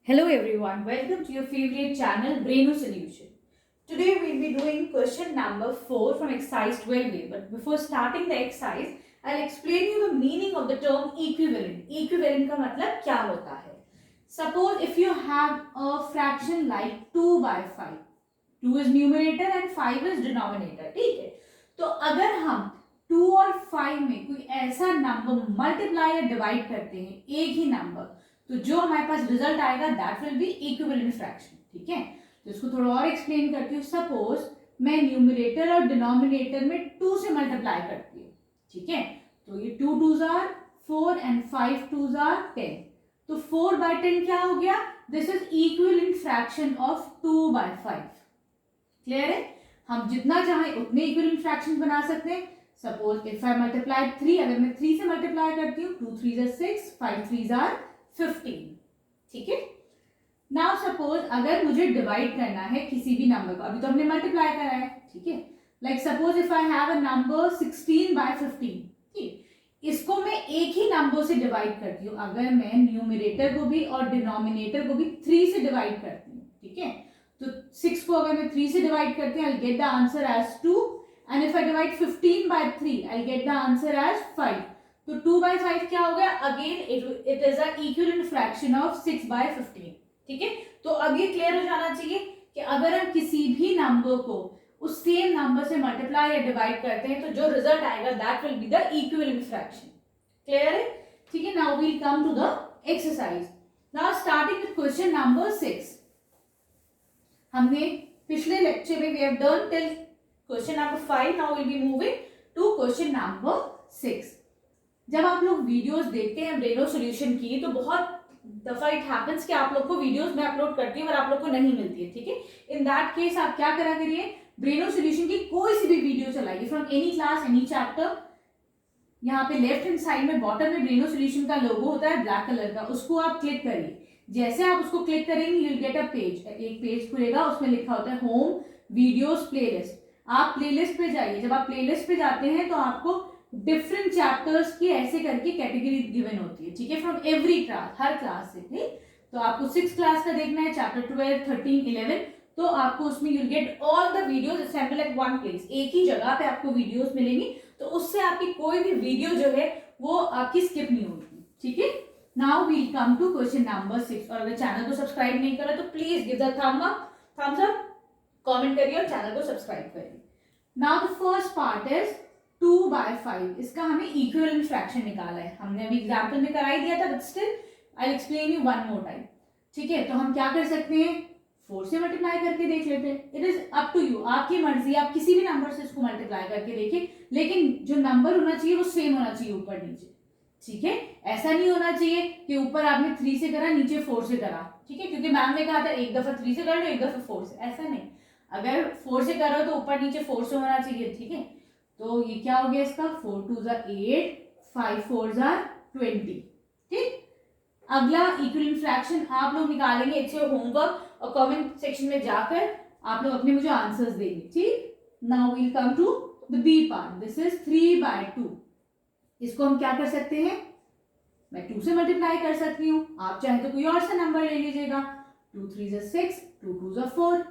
Hello everyone, welcome to your favorite channel Braino Solution. Today we'll be doing question number 4 from exercise 12a. But before starting the exercise, I'll explain you the meaning of the term equivalent. Equivalent का मतलब क्या होता है? Suppose if you have a fraction like 2 by 5. 2 is numerator and 5 is denominator. ठीक है? तो अगर हम 2 और 5 में कोई ऐसा नंबर मल्टीप्लाई या डिवाइड करते हैं, एक ही नंबर, तो जो हमारे पास रिजल्ट आएगा that will B equivalent fraction. ठीक है, तो इसको थोड़ा और एक्सप्लेन करती हूँ. सपोज मैं न्यूमरेटर और डिनोमिनेटर में 2 से मल्टीप्लाई करती हूँ. ठीक है, तो ये 2 2s are 4 and 5 2s are 10. तो 4 by 10 क्या हो गया? This is equivalent fraction of 2 by 5. Clear है? हम जितना चाहें उतने इक्विवेलेंट फ्रैक्शन बना सकते हैं. सपोज इफ आई मल्टीप्लाई 3, अगर मैं 3 से मल्टीप्लाई करती हूँ, 2 3s are 6, 5 3s are 15. ठीक है, नाउ सपोज अगर मुझे डिवाइड करना है किसी भी नंबर को, अभी तो हमने मल्टीप्लाई करा है. ठीक है, like suppose if I have a number 16 by 15. ठीक, इसको मैं एक ही नंबर से डिवाइड करती हूँ. अगर मैं न्यूमरेटर को भी और डिनोमिनेटर को भी 3 से डिवाइड करती हूँ. ठीक है, तो 6 को अगर मैं 3 से डिवाइड करती हूँ, I get the answer as 2. And if I divide 15 by 3, I get the answer as 5. तो 2 by 5 क्या हो गया? Again it is a equivalent fraction of 6 by 15. ठीक है, तो अब ये क्लियर हो जाना चाहिए कि अगर हम किसी भी नंबर को उस सेम नंबर से मल्टीप्लाई या डिवाइड करते हैं, तो जो रिजल्ट आएगा that will be the equivalent fraction. Clear है? ठीक है, now we'll come to the exercise. Now starting with question number 6. हमने पिछले लेक्चर में we have done till question number 5. Now will be moving to question number 6. जब आप लोग videos देखते हैं ब्रेनो सॉल्यूशन की, तो बहुत दफा इट हैपेंस कि आप लोग को वीडियोस में अपलोड करती हूँ और आप लोग को नहीं मिलती है. ठीक है, इन दैट केस आप क्या करा करिए, ब्रेनो सॉल्यूशन की कोई सी भी वीडियो चलाइए from any class any chapter. यहाँ पे लेफ्ट हैंड साइड में बॉटम में ब्रेनो सॉल्यूशन का लोगो होता है ब्लैक कलर का, उसको आप क्लिक करिए. जैसे आप उसको क्लिक करेंगे you will get a page. एक पेज खुलेगा, उसमें लिखा होता है होम वीडियोस प्लेलिस्ट. आप प्लेलिस्ट पे जाइए. जब आप प्लेलिस्ट पे जाते हैं तो आपको डिफरेंट चैप्टर्स की ऐसे करके कैटेगरी गिवन होती है. ठीक है, from every class, her class से. ठीक, तो आपको 6 क्लास का देखना है, चैप्टर 12 13 11, तो आपको उसमें you'll get all the videos assemble at one place. एक ही जगह पे आपको वीडियोस मिलेंगी, तो उससे आपकी कोई भी वीडियो जो है वो आपकी स्किप नहीं होगी. ठीक है, now we'll come to question number 6. और अगर चैनल को सब्सक्राइब नहीं करा तो please give the thumbs up, comment करिए और चैनल को सब्सक्राइब करिए. Now the first part is 2 by 5. इसका हमें इक्विवेलेंट फ्रैक्शन निकाला है. हमने अभी एग्जांपल में करा ही दिया था, but still I will explain you one more time. ठीक है, तो हम क्या कर सकते हैं, 4 से मल्टीप्लाई करके देख लेते हैं. It is up to you, आपकी मर्जी, आप किसी भी नंबर से इसको मल्टीप्लाई करके देखिए, लेकिन जो नंबर होना चाहिए वो सेम होना चाहिए ऊपर नीचे. ठीक है, ऐसा नहीं होना चाहिए कि ऊपर आपने 3 से करा, नीचे 4 से करा. ठीक है, क्योंकि मैम ने कहा था एक दफा 3 से कर लो, एक दफा 4 से. ऐसा नहीं, अगर 4 से करो तो ऊपर नीचे 4 से होना चाहिए. ठीक है, तो ये क्या हो गया इसका, 4 2s are 8, 5 4s are 20. ठीक, अगला इक्विवेलेंट फ्रैक्शन आप लोग निकालेंगे. इट्स योर होमवर्क, और कमेंट सेक्शन में जाकर आप लोग अपने मुझे आंसर्स देंगे. ठीक, now we'll come to the B part. This is 3 by 2. इसको हम क्या कर सकते हैं, मैं 2 से मल्टीप्लाई कर सकती हूँ. आप चाहे तो कोई और सा नंबर ले लीजिएगा. 2 3s are 6, 2 2s are 4.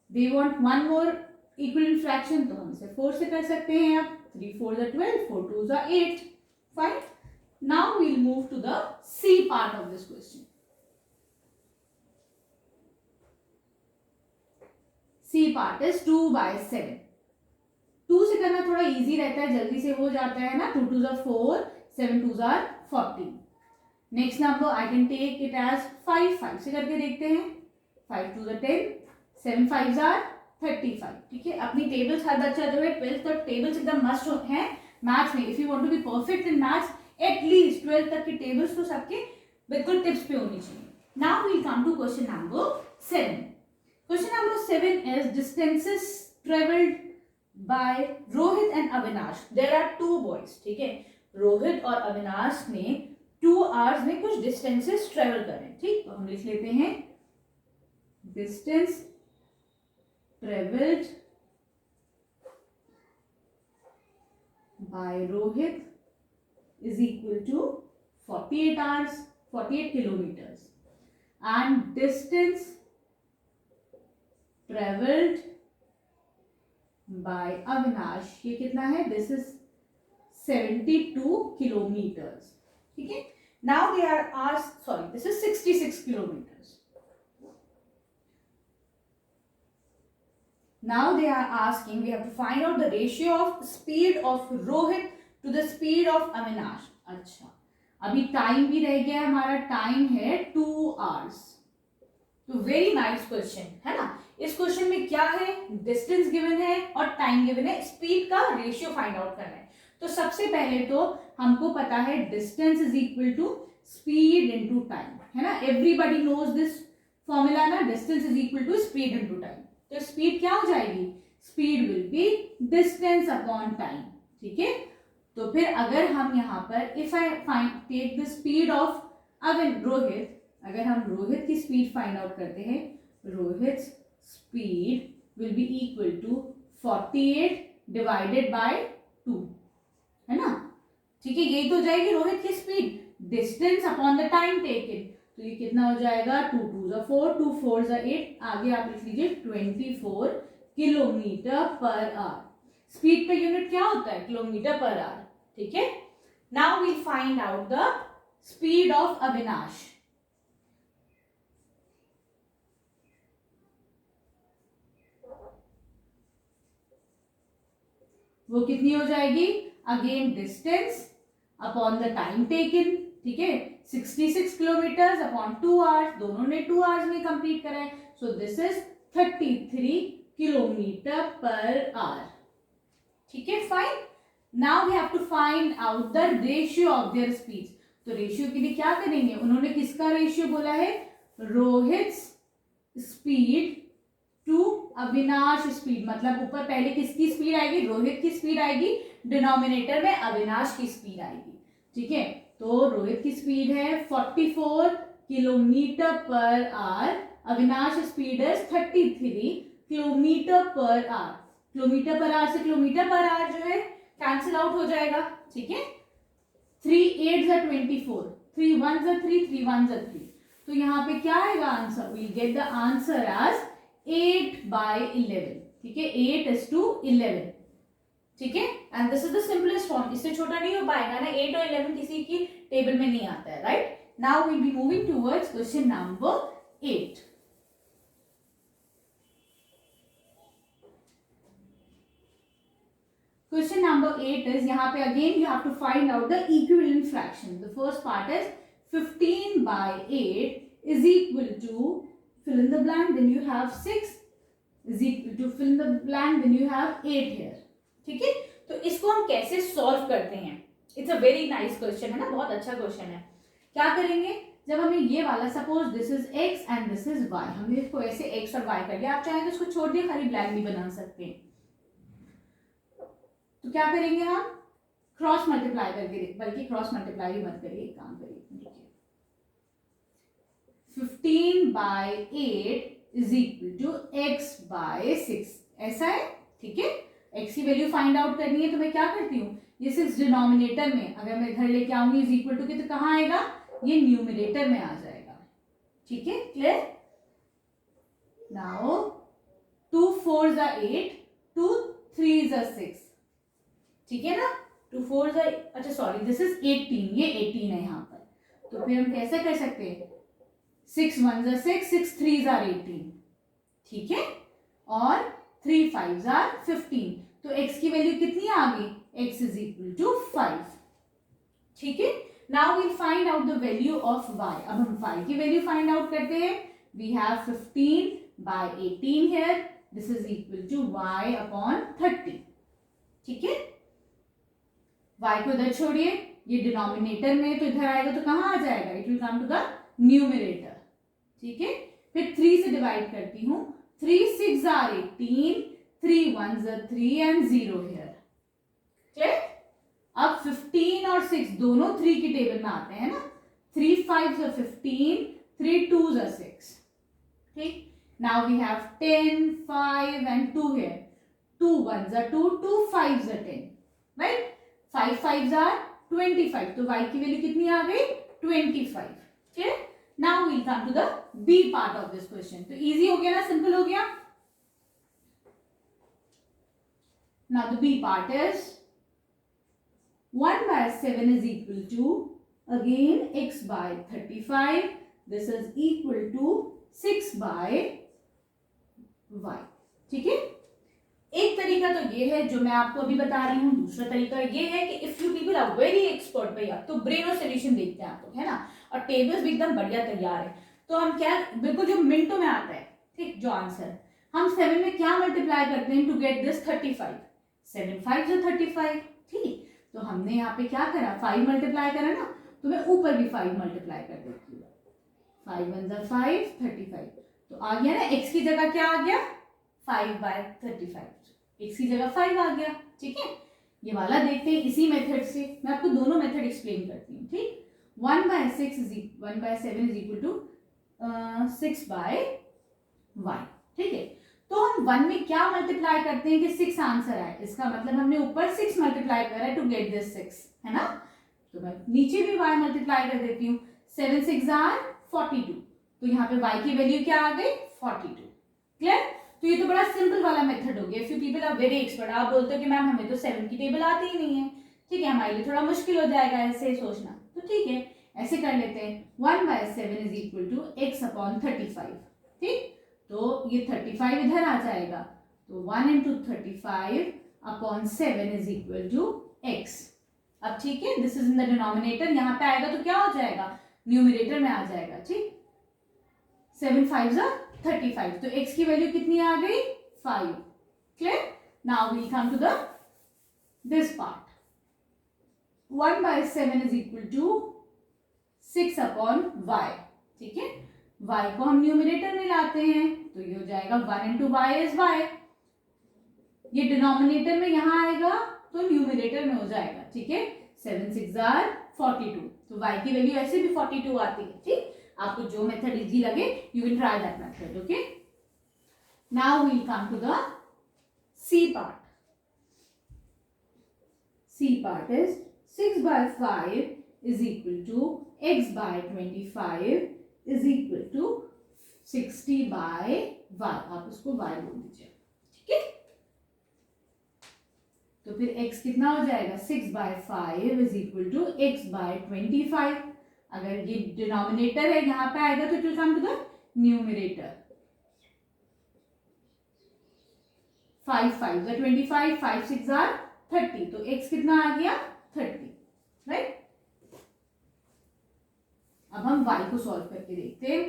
They want one more equivalent fraction, तो हम इसे 4 से कर सकते हैं. अब 3 4s are 12, 4 2s are 8. Fine, now we'll move to the C part of this question. C part is 2 by 7. 2 से करना थोड़ा इजी रहता है, जल्दी से हो जाता है ना. 2 2s are 4, 7 2s are 14. Next number I can take it as 5. 5 से करके देखते हैं. 5 2s are 10, 7 5s are 35. ठीक है, अपनी टेबल्स हर बच्चा जो है 12th तक टेबल्स एकदम मस्ट है मैथ्स में. If you want to be perfect in maths, at least 12th तक की टेबल्स तो सबके बिल्कुल टिप्स पे होनी चाहिए. Now we come to question number 7. Question number 7 is distances travelled by Rohit and Avinash. There are 2 boys. ठीक है, रोहित और अविनाश ने 2 hours में कुछ डिस्टेंसेस ट्रेवल करें. ठीक, तो हम लिख लेते हैं distance traveled by Rohit is equal to 48 hours, 48 kilometers. and distance traveled by Avinash, ये कितना है? This is 72 kilometers. ठीक है. Now they are asked, sorry, this is 66 kilometers. Now they are asking, we have to find out the ratio of speed of Rohit to the speed of Avinash. अच्छा, अभी time भी रह गया, हमारा time है 2 hours. तो very nice question है ना. इस क्वेश्चन में क्या है? डिस्टेंस गिवन है और टाइम गिवन है, स्पीड का रेशियो फाइंड आउट करना है. तो सबसे पहले तो हमको पता है distance is equal to speed into time, है ना. एवरीबॉडी नोज दिस फॉर्मूला ना, distance is equal to speed into time. तो स्पीड क्या हो जाएगी? Speed will be distance upon time. ठीक है. तो फिर अगर हम यहाँ पर if I find take the speed of Rohit, अगर हम रोहित की स्पीड फाइंड आउट करते हैं, Rohit speed will be equal to 48 divided by 2, है ना. ठीक है. यही तो हो जाएगी रोहित की speed, distance upon the time taken. तो ये कितना हो जाएगा? 2 2 4, 2 4 8, आगे आप लिख लीजिए 24 किलोमीटर पर आवर. स्पीड का यूनिट क्या होता है? Kilometre per hour. ठीक है. Now we find out the speed of Avinash. वो कितनी हो जाएगी? Again distance upon the time taken. ठीक है. 66 किलोमीटर अपॉन 2 आवर्स, दोनों ने 2 आवर्स में कंप्लीट करा है. So this is 33 kilometre per hour. ठीक है. Fine. Now we have to find out the ratio of their speed. तो रेशियो के लिए क्या करेंगे? उन्होंने किसका रेशियो बोला है? Rohit speed to Avinash speed. मतलब ऊपर पहले किसकी स्पीड आएगी? रोहित की स्पीड आएगी, डिनोमिनेटर में अविनाश की स्पीड आएगी. ठीक है. तो रोहित की स्पीड है 44 kilometre per our, Avinash speed है 33 kilometre per our. Kilometre per our से किलोमीटर पर आवर जो है कैंसिल आउट हो जाएगा. ठीक है. 3 8 जा 24, 3 1 जा 3, 3 1 जा 3. तो यहाँ पे क्या आएगा answer? We get the answer as 8/11. ठीक है. 8:11. ठीक है. And this is the simplest form. इससे छोटा नहीं हो पाएगा ना. 8 और 11 किसी की टेबल में नहीं आता है. Right. Now we be moving towards question number 8. Question number 8 is, यहाँ पे again you have to find out the equivalent fraction. The first part is 15/8 is equal to fill in the blank, then you have 6 is equal to fill in the blank, then you have 8 here. ठीक है. तो इसको हम कैसे solve करते हैं? It's a very nice question है ना, बहुत अच्छा क्वेश्चन है. क्या करेंगे? जब हमें ये वाला suppose this is x and this is y, हमने इसको ऐसे x और y कर लिया. आप चाहें तो इसको छोड़ दिए, खाली ब्लैक भी बना सकते हैं. तो क्या करेंगे हम? क्रॉस मल्टीप्लाई करके, बल्कि क्रॉस मल्टीप्लाई भी मत करिए, एक काम करिए. 15/8 इज इक्वल टू x/6. ऐसा है. ठीक है. x की वैल्यू फाइंड आउट करनी है तो मैं क्या करती हूँ? ये 6 डिनोमिनेटर में अगर मैं इधर लेके आऊंगी इज इक्वल टू के, तो कहाँ आएगा? ये न्यूमिनेटर में आ जाएगा. ठीक है. क्लियर. नाउ 2 4 जा 8, 2 3 जा 6. ठीक है ना. 2 4 जा, अच्छा सॉरी दिस इज 18, ये 18 है यहाँ पर. तो फिर हम कैसे कर सकते हैं? 6 1 जा 6, 6 3 जा 18. ठीक है. और 3 5 जा 15. तो x की वैल्यू कितनी आ गई? x is equal to 5. ठीक है. Now we'll find out the value of y. अब हम y की वैल्यू फाइंड आउट करते हैं. We have 15/18 here. This is equal to y upon 30. ठीक है. y को इधर छोड़िए, ये डिनोमिनेटर में तो इधर आएगा तो कहाँ आ जाएगा? It will come to the numerator. ठीक है. फिर 3 से डिवाइड करती हूँ. 3 6 are 18, 3 1 are 3 and 0 here. Clear. अब 15 और 6 दोनों 3 की टेबल में आते हैं ना. 3 5 are 15, 3 2 are 6. ठीक. Now we have 10 5 and 2 here. 2 1 are 2, 2 5 are 10. Right. 5 5 are 25. तो y की वैल्यू कितनी आ गई? 25. ठीक है. Now we'll come to the B part of this question. तो इजी हो गया ना, सिंपल हो गया. Now the B part is 1 by 7 is equal to again x by 35. This is equal to 6 by y. ठीक है. एक तरीका तो ये है जो मैं आपको अभी बता रही हूँ. दूसरा तरीका ये है कि if you people are very expert भैया तो ब्रेनो सोल्यूशन देखते हैं आप लोग, है ना, और टेबल्स भी एकदम बढ़िया तैयार है. तो हम क्या बिल्कुल जो मिनटों में आता है, ठीक, जो आंसर हम 7 में क्या मल्टीप्लाई करते हैं टू गेट दिस 35. 7 5 जो 35. ठीक, तो हमने यहाँ पे क्या करा, 5 मल्टीप्लाई करा ना, तो मैं ऊपर भी 5 मल्टीप्लाई कर देती हूँ. 5 1 5 35. तो आ गया ना, x की जगह क्या आ गया 5 बाय 35. x की जगह 5 आ गया. ठीक है, ये वाला देखते हैं इसी मेथड से. मैं आपको दोनों मेथड एक्सप्लेन करती हूँ. ठीक, 1 by 7 is equal to 6 by y. ठीक है, तो हम 1 में क्या मल्टीप्लाई करते हैं कि 6 आंसर आए. इसका मतलब हमने ऊपर 6 मल्टीप्लाई करा है टू गेट दिस 6, है ना. तो मैं नीचे भी y मल्टीप्लाई कर देती हूँ. 7 6 आर 42. तो यहाँ पे y की वैल्यू क्या आ गई 42. क्लियर. तो ये तो बड़ा सिंपल वाला मेथड हो गया. If you people are very expert, आप बोलते हो कि मैम हमें तो 7 की टेबल आती ही नहीं है, ठीक है, हमारे लिए थोड़ा मुश्किल हो जाएगा ऐसे सोचना. तो ठीक है, ऐसे कर लेते हैं. 1 by 7 is equal to x upon 35. ठीक, तो ये 35 इधर आ जाएगा. तो 1 into 35 upon 7 is equal to x. अब ठीक है, this is in the denominator. यहाँ पे आएगा तो क्या हो जाएगा, न्यूमरेटर में आ जाएगा. ठीक, 7 5 35. तो x की वैल्यू कितनी आ गई 5. Clear. Now we come to the this part. 1 by 7 is equal to 6 upon y. ठीक है, y को हम न्यूमरेटर में लाते हैं तो ये हो जाएगा 1 इंटू वाई इज वाई. ये डिनोमिनेटर में यहाँ आएगा तो न्यूमरेटर में हो जाएगा. ठीक है, 7 6 आर 42. तो y की वैल्यू ऐसे भी 42 आती है. ठीक, आपको जो मेथड इजी लगे you will try that method. Okay, now we will come to the C part. C part is 6 by 5 is equal to x by 25 is equal to 60 by y. आप उसको y बोल दीजिए. ठीक है, तो फिर x कितना हो जाएगा 6 by 5 is equal to x by 25. अगर ये डिनोमिनेटर है यहाँ पे आएगा तो it will come to the numerator. 5 5 25, 5 6 are 30. तो x कितना आ गया 30. राइट, अब हम y को सॉल्व करके देखते हैं.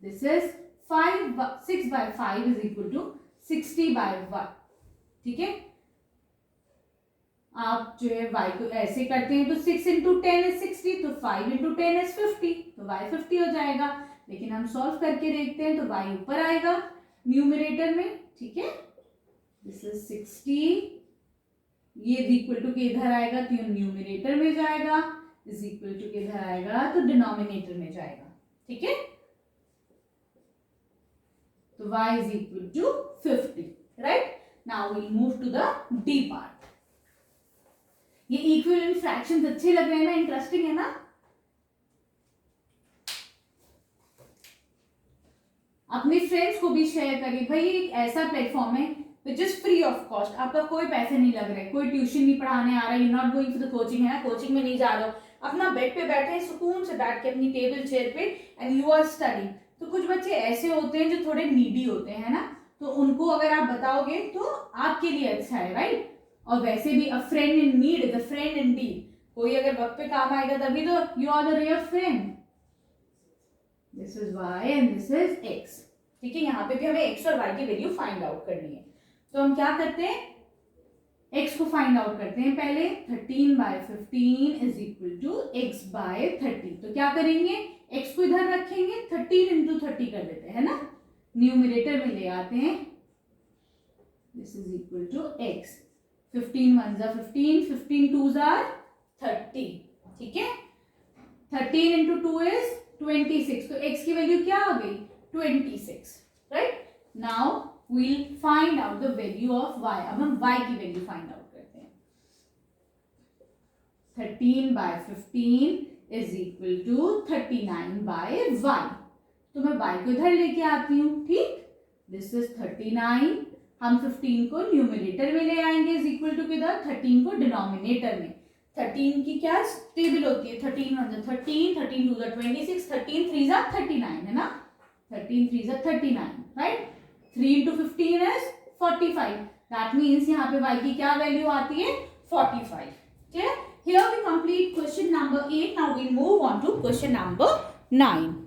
This is 6 by 5 is equal to 60 by 1. ठीक है, आप जो है y को ऐसे करते हैं तो 6 इंटू 10 इज 60. तो 5 इंटू 10 इज 50. तो y 50 हो जाएगा. लेकिन हम सॉल्व करके देखते हैं तो y ऊपर आएगा न्यूमरेटर में. ठीक है, दिस इज 60. ये इक्वल टू के इधर आएगा तो ये न्यूमरेटर में जाएगा. इज इक्वल टू के इधर आएगा तो डिनोमिनेटर में जाएगा. ठीक है, तो y is equal to 50. Right, now we move to the D part. ये इक्विवेलेंट फ्रैक्शंस अच्छे लग रहे हैं ना, इंटरेस्टिंग है ना. अपने फ्रेंड्स को भी शेयर करिए. भाई एक ऐसा प्लेटफॉर्म है which is free of cost. आपका कोई पैसे नहीं लग रहे, कोई ट्यूशन नहीं पढ़ाने आ रहा, you not going for the coaching, है ना, कोचिंग में नहीं जा रहे हो, अपना बेड पे बैठे सुकून से बैठ के अपनी टेबल चेयर पे एंड यू आर स्टडिंग. तो कुछ बच्चे ऐसे होते हैं जो थोड़े नीडी होते हैं ना, तो उनको अगर आप बताओगे तो आपके लिए अच्छा है. राइट, और वैसे भी a friend in need is a friend in deed. कोई अगर वक्त पे काम आएगा तभी तो you are the real friend. This is y and this is x. ठीक है, यहाँ पे भी हमें x और y की वैल्यू फाइंड आउट करनी है. तो हम क्या करते हैं, x को फाइंड आउट करते हैं पहले. 13 by 15 is equal to x by 30. तो क्या करेंगे, x को इधर रखेंगे, 13 इंटू 30 कर देते हैं ना, न्यूमरेटर में ले आते हैं. This is equal to x. 15 1 जा 15, 15 2 जा 30. ठीक है, 13 इंटू 2 इज 26. तो x की वैल्यू क्या आ गई 26. Right, now we'll find out the value of y. अब हम y की वैल्यू फाइंड आउट करते हैं. 13 by 15 is equal to 39/y। तो मैं y को इधर लेके आती हूँ, ठीक। दिस इज 39, हम 15 को न्यूमरेटर में ले आएंगे इज इक्वल टू किधर, 13 को डिनोमिनेटर में। 13 की क्या टेबल होती है, 13 1 13, 13 2 26, 13 3 39 है ना, 13 3 39, right. 3 into 15 is 45, that means यहाँ पे y की क्या वैल्यू आती है, 45। Okay, here we complete question number 8. Now we move on to question number 9.